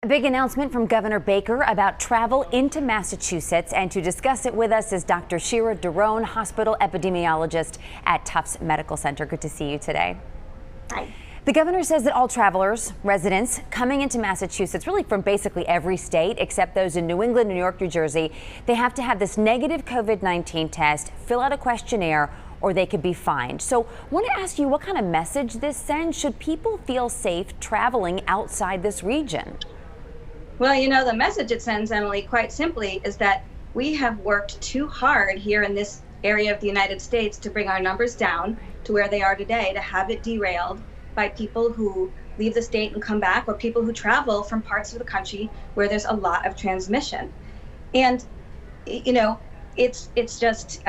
A big announcement from Governor Baker about travel into Massachusetts, and to discuss it with us is Dr. Shira Doron, hospital epidemiologist at Tufts Medical Center. Good to see you today. Hi. The governor says that all travelers, residents coming into Massachusetts, really from basically every state except those in New England, New York, New Jersey, they have to have this negative COVID-19 test, fill out a questionnaire, or they could be fined. So I want to ask you what kind of message this sends. Should people feel safe traveling outside this region? Well, the message it sends, Emily, quite simply, is that we have worked too hard here in this area of the United States to bring our numbers down to where they are today, to have it derailed by people who leave the state and come back, or people who travel from parts of the country where there's a lot of transmission. And, it's just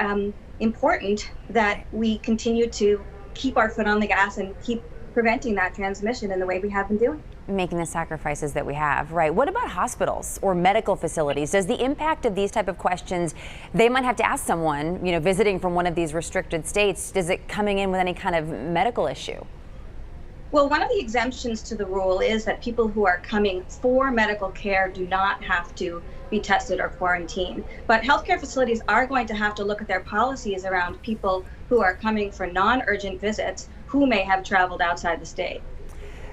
important that we continue to keep our foot on the gas and keep preventing that transmission in the way we have been doing. Making the sacrifices that we have, right? What about hospitals or medical facilities? Does the impact of these type of questions, they might have to ask someone, visiting from one of these restricted states, does it coming in with any kind of medical issue? Well, one of the exemptions to the rule is that people who are coming for medical care do not have to be tested or quarantined. But healthcare facilities are going to have to look at their policies around people who are coming for non-urgent visits who may have traveled outside the state.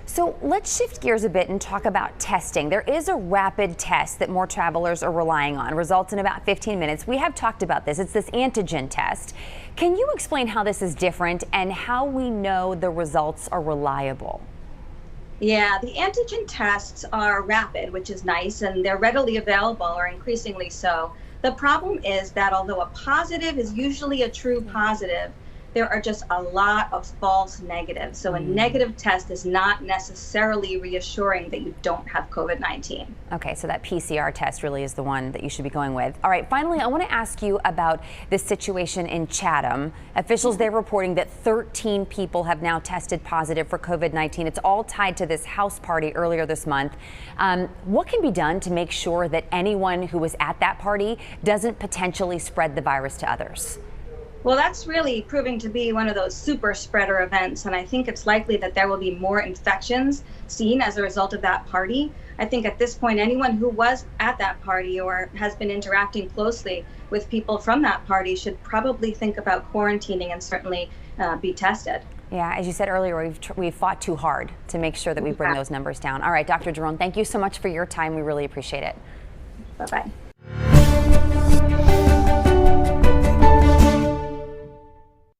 So let's shift gears a bit and talk about testing. There is a rapid test that more travelers are relying on. Results in about 15 minutes. We have talked about this. It's this antigen test. Can you explain how this is different and how we know the results are reliable? Yeah, the antigen tests are rapid, which is nice, and they're readily available, or increasingly so. The problem is that although a positive is usually a true positive, there are just a lot of false negatives. So a negative test is not necessarily reassuring that you don't have COVID-19. Okay, so that PCR test really is the one that you should be going with. All right, finally, I want to ask you about this situation in Chatham. Officials there reporting that 13 people have now tested positive for COVID-19. It's all tied to this house party earlier this month. What can be done to make sure that anyone who was at that party doesn't potentially spread the virus to others? Well, that's really proving to be one of those super spreader events, and I think it's likely that there will be more infections seen as a result of that party. I think at this point, anyone who was at that party or has been interacting closely with people from that party should probably think about quarantining and certainly be tested. Yeah, as you said earlier, we've fought too hard to make sure that we bring those numbers down. All right, Dr. Doron, thank you so much for your time. We really appreciate it. Bye-bye.